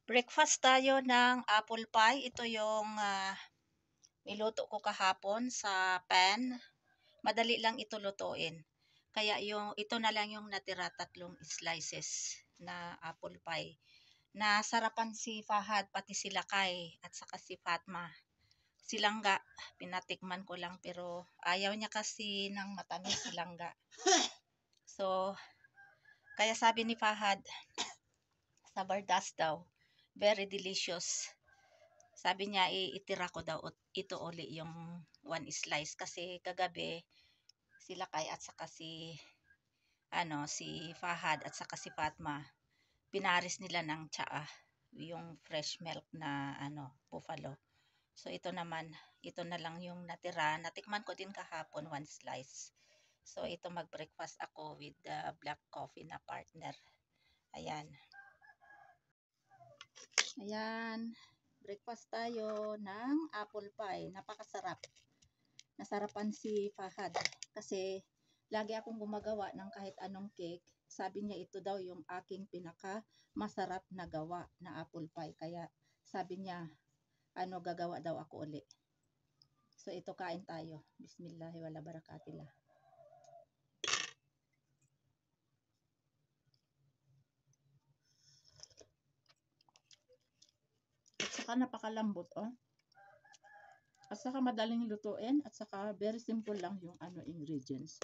Breakfast tayo ng apple pie. Ito yung niluto ko kahapon sa pan. Madali lang ito lutuin. Kaya ito na lang yung natira, 3 slices na apple pie. Nasarapan si Fahad, pati si Lakay, at saka si Fatma. Silangga, pinatikman ko lang pero ayaw niya kasi ng matamis silangga. So, kaya sabi ni Fahad, sa Bardas daw, very delicious. Sabi niya, itira ko daw ito uli yung 1 slice kasi kagabi sila kay at saka si Fahad at saka si Fatma pinaris nila ng tsaa, yung fresh milk na buffalo. So ito naman, ito na lang yung natira. Natikman ko din kahapon 1 slice. So ito mag-breakfast ako with the black coffee na partner. Ayan. Ayan. Breakfast tayo ng apple pie. Napakasarap. Nasarapan si Fahad kasi lagi akong gumagawa ng kahit anong cake. Sabi niya ito daw yung aking pinaka masarap na gawa na apple pie. Kaya sabi niya gagawa daw ako uli. So ito, kain tayo. Bismillahirrahmanirrahim. At saka napakalambot, oh. At saka madaling lutuin, at saka very simple lang yung ingredients.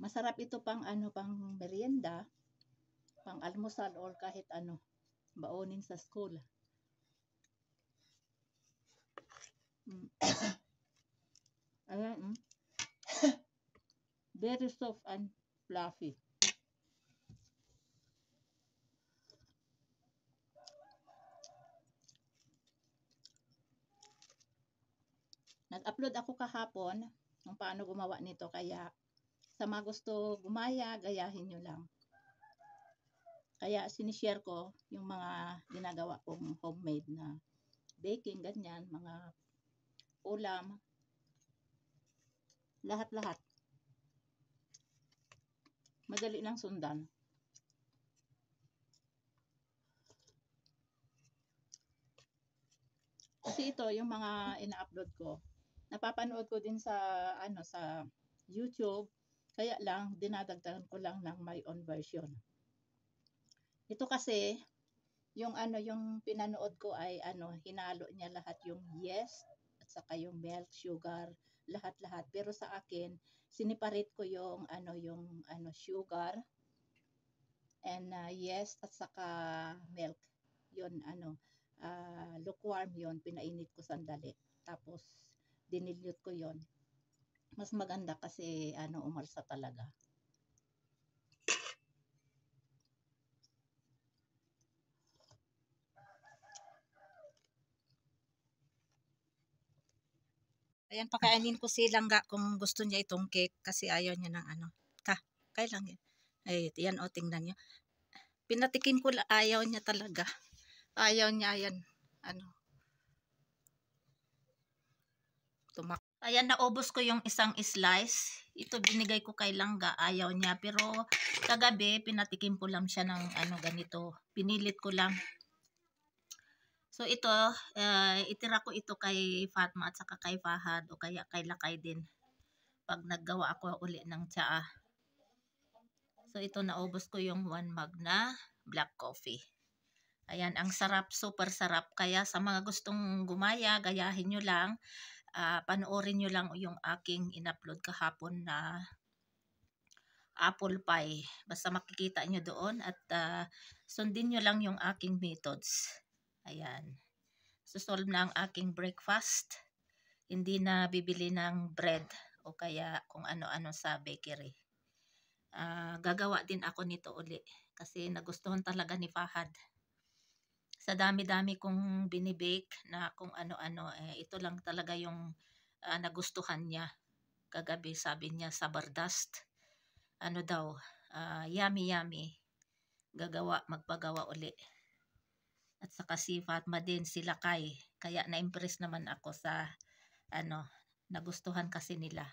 Masarap ito pang pang merienda, pang almusal, or kahit baonin sa school. Ayan, very soft and fluffy. Nag-upload ako kahapon kung paano gumawa nito, kaya sa mga gusto gumaya, gayahin nyo lang. Kaya sinishare ko yung mga ginagawa kong homemade na baking, ganyan, mga ulam, lahat-lahat. Madali lang sundan. Kasi ito, yung mga ina-upload ko, napapanood ko din sa sa YouTube, kaya lang dinadagdagan ko lang ng my own version. Ito kasi yung yung pinanood ko ay hinalo niya lahat, yung yeast at saka yung milk, sugar, lahat-lahat. Pero sa akin, siniparate ko yung yung sugar and yeast at saka milk. Yun lukewarm yon, pinainit ko sandali. Tapos dinilute ko yon. Mas maganda kasi umalsa talaga. Ayan, pakainin ko si Langga kung gusto niya itong cake kasi ayaw niya ng kailan yan. Ay, yan o, tingnan niyo. Pinatikim ko, ayaw niya talaga. Ayaw niya, yan. Ayan, naubos ko yung isang slice. Ito binigay ko kay Langga, ayaw niya. Pero kagabi, pinatikim ko lang siya ng ganito. Pinilit ko lang. So ito, itira ko ito kay Fatma at saka kay Fahad o kaya kay Lakay din. Pag naggawa ako uli ng tsaa. So ito, naubos ko yung 1 mug na black coffee. Ayan, ang sarap, super sarap. Kaya sa mga gustong gumaya, gayahin nyo lang. Panoorin nyo lang yung aking in-upload kahapon na apple pie. Basta makikita nyo doon at sundin nyo lang yung aking methods. Ayan. Solve na ang aking breakfast. Hindi na bibili ng bread o kaya kung ano-ano sa bakery. Gagawa din ako nito uli kasi nagustuhan talaga ni Fahad. Sa dami-dami kong binibake na kung ano-ano, ito lang talaga yung nagustuhan niya. Kagabi sabi niya sa Bardast, yummy yummy. Magpagawa uli. At saka si Fatma din, sila Kay. Kaya na-impress naman ako sa nagustuhan kasi nila.